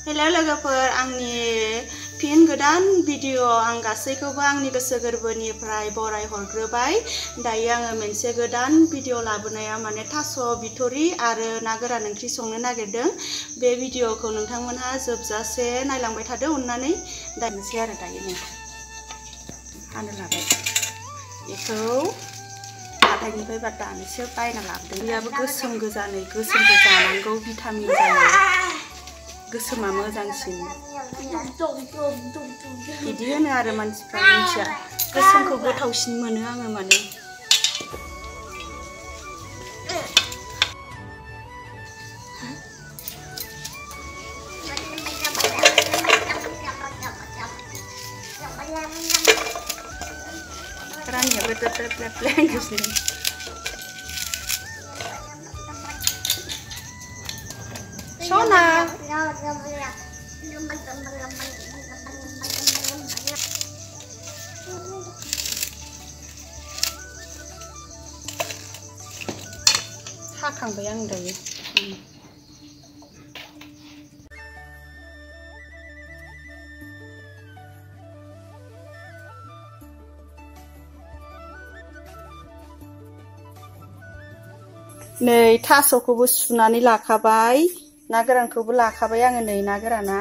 Hello लोगोफोर आंनि fin गोदान video आं गासैखौबो आंनि गोसो गोरबोनिफ्राय बराय हरग्रोबाय। दायो आङो मोनसे गोदान भिडिअ लाबोनाया माने थास' बिथ'रि आरो ना गोरान ओंख्रि संनो नागिरदों। बे भिडिअखौ नोंथांमोनहा जोबजासे नायलांबाय थादो अननानै। दानोसै आरो दायो नै हानो लाबाय। बेखौ हाथाइनिफ्राय बा दानैसो बायना लाबोदों। बेयाबो गोसोम गोजानै गोसोमखौ जानांगौ भिटामिन जायो। गोसोमा मोजांसिन बिदि होनो आरो मानसिफ्रा मिथिया गोसोमखौ गोथावसिन मोनो आङो माने। रानियाबो गिदिर Sona haखांबाय आं दायो। नै थास'खौबो सुनानै लाखाबाय, ना गोरानखौबो लाखाबाय आङो। नै ना गोराना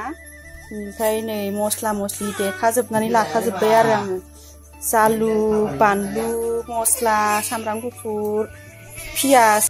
ओमफ्राय नै मस्ला मस्लि देखाजोबनानै लाखाजोब्बाय आरो आङो। जालुक, बानलु, मस्ला, सामब्राम गुफुर, पियाज।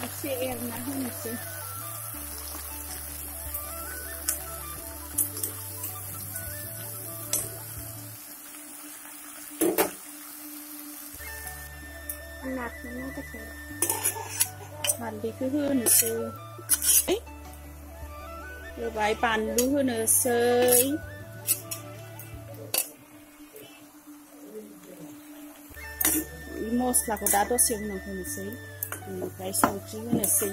एसे एरना होनोसै। हालदैखौ होनोसै, होबाय बानलु होनोसै, मस्लाखौ दा दसे उनाव होनोसै, ओमफ्राय संख्रि होनोसै।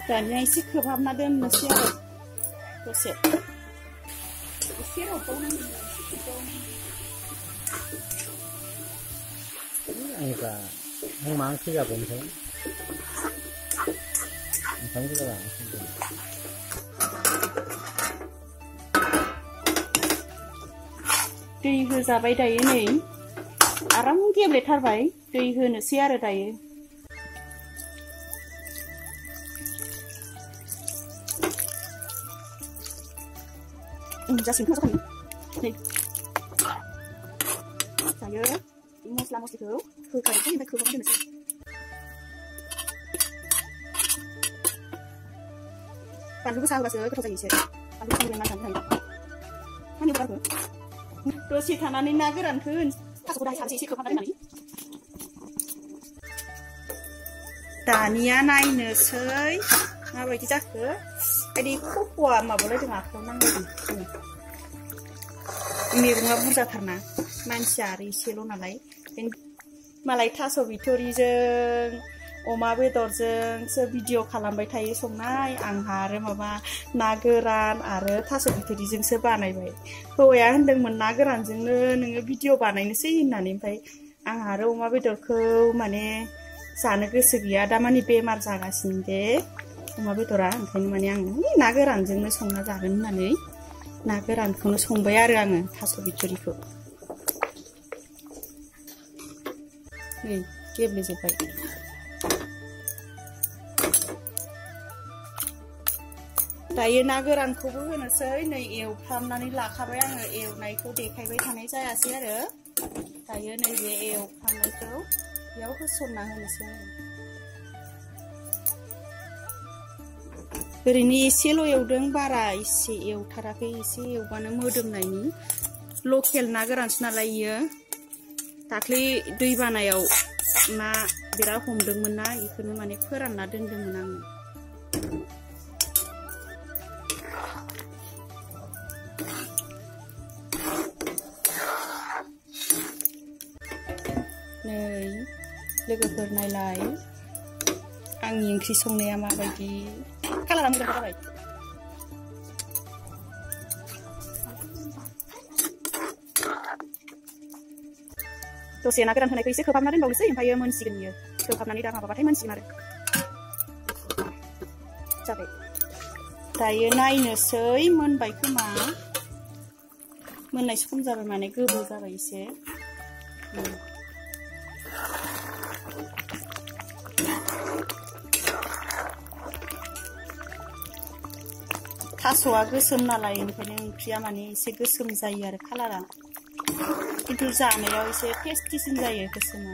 दानिया एसे खोबहाबना दोननोसै आरो दसे। एसे रबबावनांगौ। Anh mang cái gặp mình thấy cái là दै होजाबाय दायो नै आराम गेब्लेथारबाय। दै होनोसै आरो दायो। जासिगोन खोमा नै दायो मस्ला मस्लिखौ होखानोसै ओमफ्राय खोबहाबना दोननोसै। बानलु गोसा होबासो गोथाव जायो एसे। बानलु गोसा होनानै जानो हायो। मा होनो दसे थानानै ना गोरानखौ थास'खौ दाहाय सानसे एसे खोबहाबना दोननानै दानिया नायनोसै माबायदि जाखो। बायदि खफ'आ माबालायदों आखायाव नांलायदों। मैगङा बुरजाथारना मानसिया आरो एसेल' नालाय मालाय थास' बिथ'रिजों अमा बेदरजोंसो भिडिअ खालामबाय थायो संनाय। आंहा आरो माबा ना गोरान आरो थास' बिथ'रिजोंसो बानायबाय। हौवाया होनदोंमोन ना गोरानजोंनो नोङो भिडिअ बानायनोसै होननानै, ओमफ्राय आंहा आरो अमा बेदरखौ माने जानो गोसो गैया। दामानि बेमार जागासिनो दे अमा बेदरा, ओंखायनो माने आं ना गोरानजोंनो संना जागोन होननानै ना गोरानखौनो संबाय आरो आङो थास' बिथ'रिखौ। नै गेब्लेजोब्बाय। दायो ना गोरानखौबो होनोसै। नै एवफ्रामनानै लाखाबाय आङो। एवनायखौ देखायबाय थानाय जायासै आरो दायो नैबे एवफ्रामनायखौ बेयाव होसनना होनोसै आङो। ओरैनो एसेल' एवदों बारा एसे एवथाराखै एसे एवबानो मोदोमनायनि लकेल ना गोरानसो नालाय इयो दाख्लै दैबानायाव ना बिराद हमदोंमोन ना इखौनो माने फोरानना दोनदोंमोन आङो नै लोगोफोर नायलाय आंनि ओंख्रि संनाया माबायदि कालारा मोजां जाबाय दसे ना गोरान होनायखौ एसे खोबहाबना दोनबावनोसै ओमफ्राय मोनसिगोन इयो खोबहाबनानै दा माबाबाथाय मोनसिगोन आरो जाबाय दायो नायनोसै मोनबाय खोमा मोननाय सम जाबाय माने गोबाव जाबाय एसे थास'आ गोसोम नालाय ओंखायनो ओंख्रिया माने एसे गोसोम जायो आरो कालारा किन्तु जानायाव एसे टेस्टिसिन जायो गोसोमा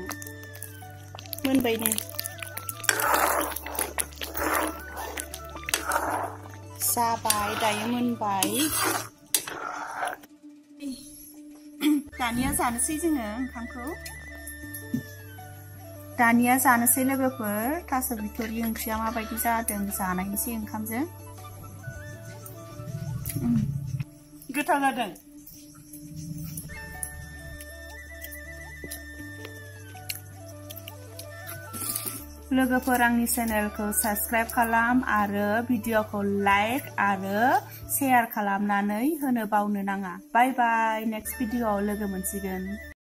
मोनबायनो जाबाय दायो मोनबाय दानिया जानोसै जोङो ओंखामखौ दानिया जानोसै लोगोफोर थास' बिथ'रि ओंख्रिया माबायदि जादों जानायनोसै ओंखामजों गोथाव जादों लोगोफोर आंनि चेनेलखौ साबस्क्राइब खालाम आरो भिडिअखौ लाइक आरो शेयार खालामनानै होनो बावनो नाङा बाय बाय नेक्स्ट भिडिअआव लोगो मोनसिगोन